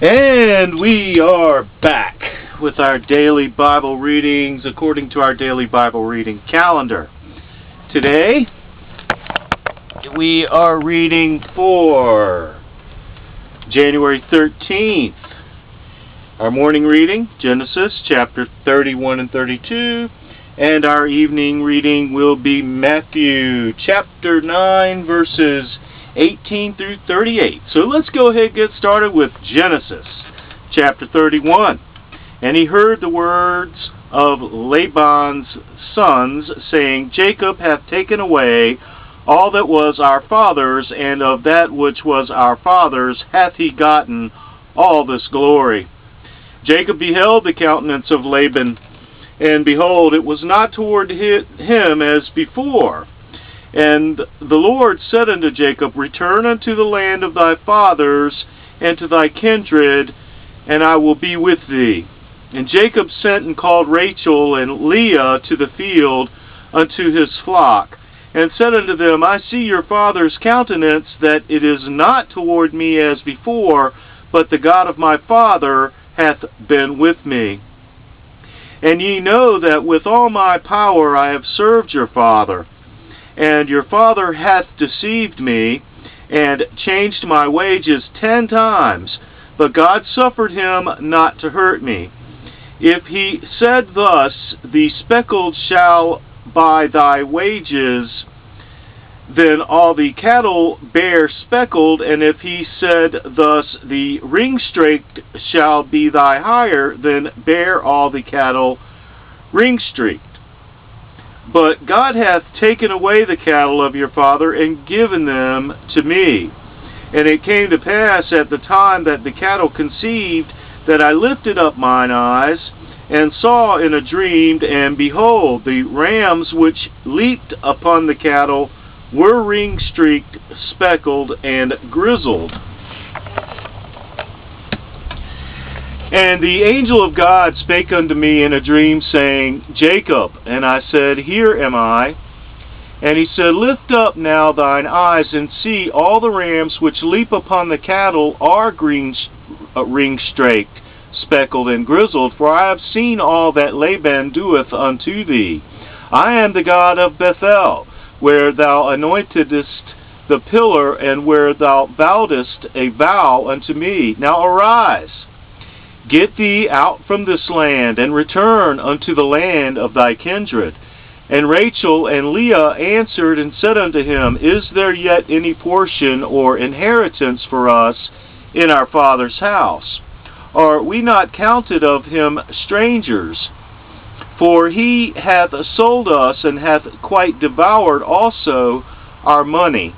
And we are back with our daily Bible readings according to our daily Bible reading calendar. Today, we are reading for January 13th. Our morning reading, Genesis chapter 31 and 32. And our evening reading will be Matthew chapter 9 verses 18 through 38. So let's go ahead and get started with Genesis chapter 31. And he heard the words of Laban's sons, saying, Jacob hath taken away all that was our father's, and of that which was our father's hath he gotten all this glory. Jacob beheld the countenance of Laban, and behold, it was not toward him as before. And the Lord said unto Jacob, Return unto the land of thy fathers, and to thy kindred, and I will be with thee. And Jacob sent and called Rachel and Leah to the field unto his flock, and said unto them, I see your father's countenance, that it is not toward me as before, but the God of my father hath been with me. And ye know that with all my power I have served your father. And your father hath deceived me, and changed my wages 10 times, but God suffered him not to hurt me. If he said thus, The speckled shall buy thy wages, then all the cattle bear speckled, and if he said thus, The ring-streaked shall be thy hire, then bear all the cattle ring-streaked. But God hath taken away the cattle of your father, and given them to me. And it came to pass at the time that the cattle conceived, that I lifted up mine eyes, and saw in a dream, and behold, the rams which leaped upon the cattle were ring-streaked, speckled, and grizzled. And the angel of God spake unto me in a dream, saying, Jacob. And I said, Here am I. And he said, Lift up now thine eyes, and see, all the rams which leap upon the cattle are ring-streaked, speckled, and grizzled, for I have seen all that Laban doeth unto thee. I am the God of Bethel, where thou anointedst the pillar, and where thou vowedst a vow unto me. Now arise, get thee out from this land, and return unto the land of thy kindred. And Rachel and Leah answered and said unto him, Is there yet any portion or inheritance for us in our father's house? Are we not counted of him strangers? For he hath sold us, and hath quite devoured also our money.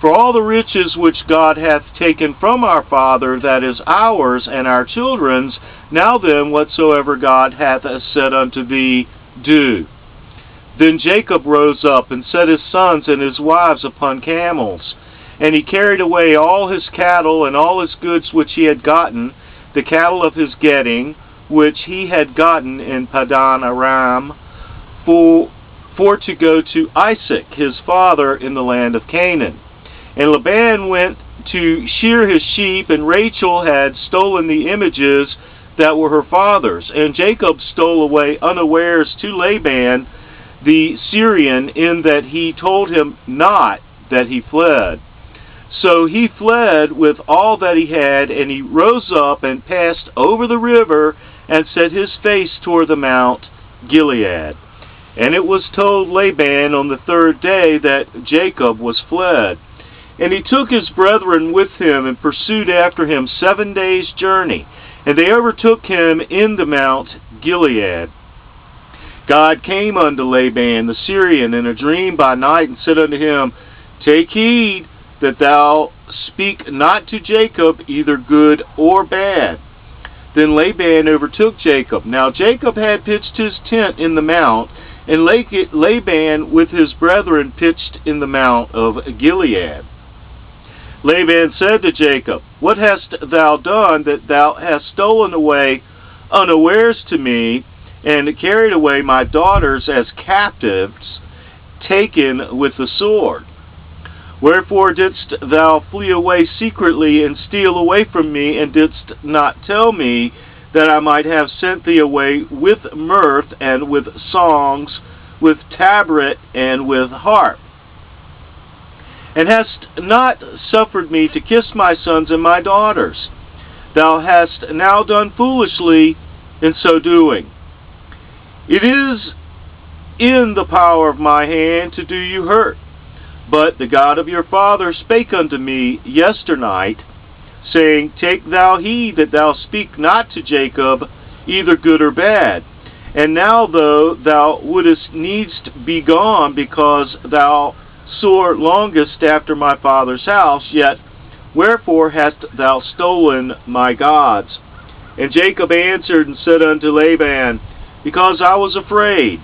For all the riches which God hath taken from our father, that is ours and our children's, now then whatsoever God hath said unto thee, do. Then Jacob rose up, and set his sons and his wives upon camels. And he carried away all his cattle, and all his goods which he had gotten, the cattle of his getting, which he had gotten in Padan Aram, for to go to Isaac his father in the land of Canaan. And Laban went to shear his sheep, and Rachel had stolen the images that were her father's. And Jacob stole away unawares to Laban the Syrian, in that he told him not that he fled. So he fled with all that he had, and he rose up and passed over the river, and set his face toward the Mount Gilead. And it was told Laban on the 3rd day that Jacob was fled. And he took his brethren with him, and pursued after him 7 days' journey. And they overtook him in the Mount Gilead. God came unto Laban the Syrian in a dream by night, and said unto him, Take heed that thou speak not to Jacob either good or bad. Then Laban overtook Jacob. Now Jacob had pitched his tent in the mount, and Laban with his brethren pitched in the Mount of Gilead. Laban said to Jacob, What hast thou done, that thou hast stolen away unawares to me, and carried away my daughters as captives, taken with the sword? Wherefore didst thou flee away secretly, and steal away from me, and didst not tell me, that I might have sent thee away with mirth, and with songs, with tabret, and with harp? And hast not suffered me to kiss my sons and my daughters. Thou hast now done foolishly in so doing. It is in the power of my hand to do you hurt. But the God of your father spake unto me yesternight, saying, Take thou heed that thou speak not to Jacob either good or bad. And now, though thou wouldest needs be gone, because thou sore longest after my father's house, yet wherefore hast thou stolen my gods? And Jacob answered and said unto Laban, Because I was afraid.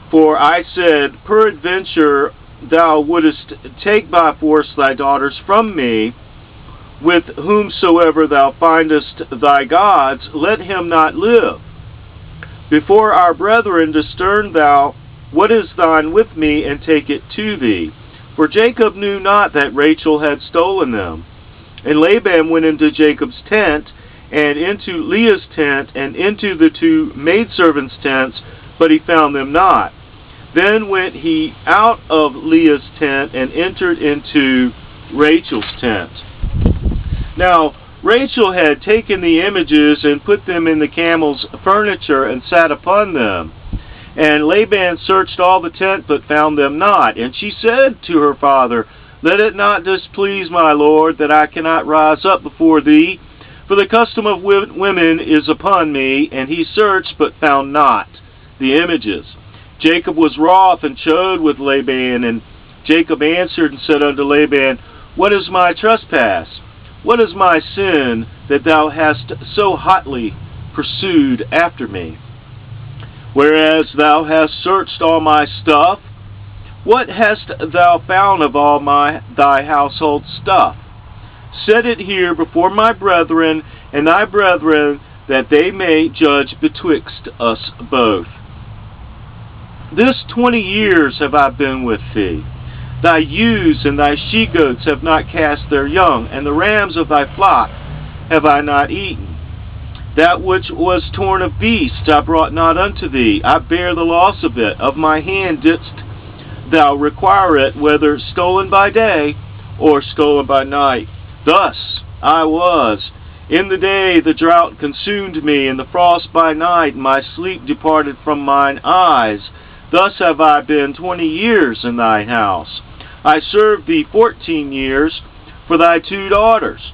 For I said, Peradventure thou wouldest take by force thy daughters from me. With whomsoever thou findest thy gods, let him not live. Before our brethren discern thou what is thine with me, and take it to thee. For Jacob knew not that Rachel had stolen them. And Laban went into Jacob's tent, and into Leah's tent, and into the two maidservants' tents, but he found them not. Then went he out of Leah's tent, and entered into Rachel's tent. Now Rachel had taken the images, and put them in the camel's furniture, and sat upon them. And Laban searched all the tent, but found them not. And she said to her father, Let it not displease my lord, that I cannot rise up before thee, for the custom of women is upon me. And he searched, but found not the images. Jacob was wroth, and chode with Laban. And Jacob answered and said unto Laban, What is my trespass? What is my sin, that thou hast so hotly pursued after me? Whereas thou hast searched all my stuff, what hast thou found of all thy household stuff? Set it here before my brethren and thy brethren, that they may judge betwixt us both. This 20 years have I been with thee. Thy ewes and thy she-goats have not cast their young, and the rams of thy flock have I not eaten. That which was torn of beasts I brought not unto thee. I bear the loss of it. Of my hand didst thou require it, whether stolen by day or stolen by night. Thus I was. In the day the drought consumed me, and the frost by night, and my sleep departed from mine eyes. Thus have I been 20 years in thine house. I served thee 14 years for thy 2 daughters,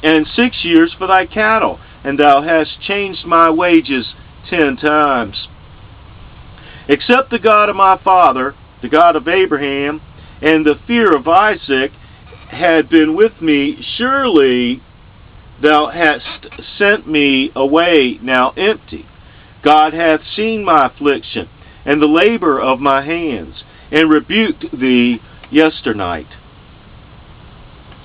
and 6 years for thy cattle, and thou hast changed my wages 10 times. Except the God of my father, the God of Abraham, and the fear of Isaac had been with me, surely thou hast sent me away now empty. God hath seen my affliction, and the labor of my hands, and rebuked thee yesternight.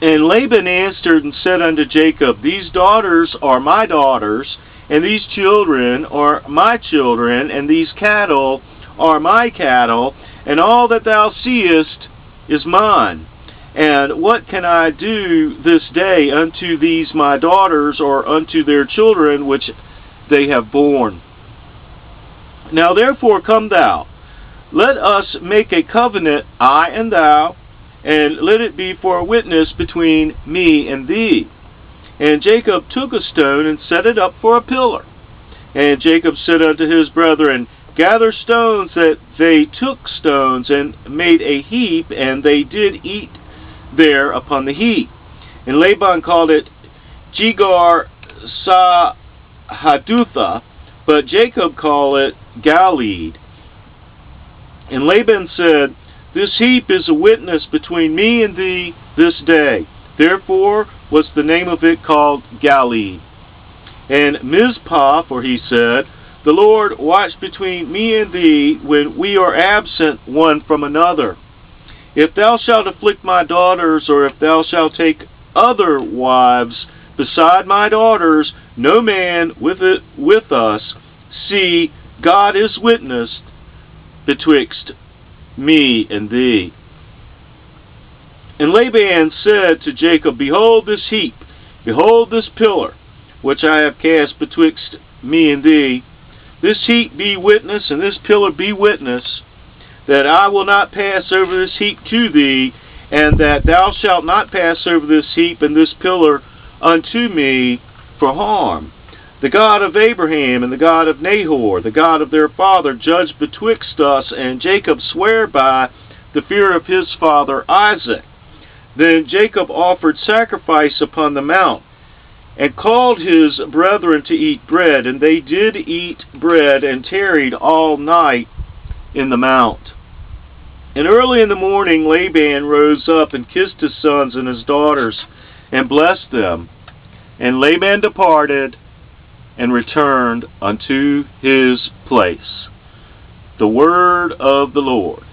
And Laban answered and said unto Jacob, These daughters are my daughters, and these children are my children, and these cattle are my cattle, and all that thou seest is mine. And what can I do this day unto these my daughters, or unto their children which they have borne? Now therefore come thou, let us make a covenant, I and thou, and let it be for a witness between me and thee. And Jacob took a stone, and set it up for a pillar. And Jacob said unto his brethren, Gather stones. That they took stones, and made a heap, and they did eat there upon the heap. And Laban called it Jegar Sahadutha, but Jacob called it Galeed. And Laban said, This heap is a witness between me and thee this day. Therefore was the name of it called Galeed. And Mizpah, for he said, The Lord watch between me and thee when we are absent one from another. If thou shalt afflict my daughters, or if thou shalt take other wives beside my daughters, no man with us, see, God is witness betwixt me and thee. And Laban said to Jacob, Behold this heap, behold this pillar, which I have cast betwixt me and thee. This heap be witness, and this pillar be witness, that I will not pass over this heap to thee, and that thou shalt not pass over this heap and this pillar unto me for harm. The God of Abraham and the God of Nahor, the God of their father, judge betwixt us. And Jacob sware by the fear of his father Isaac. Then Jacob offered sacrifice upon the mount, and called his brethren to eat bread. And they did eat bread, and tarried all night in the mount. And early in the morning Laban rose up, and kissed his sons and his daughters, and blessed them. And Laban departed, and returned unto his place. The word of the Lord.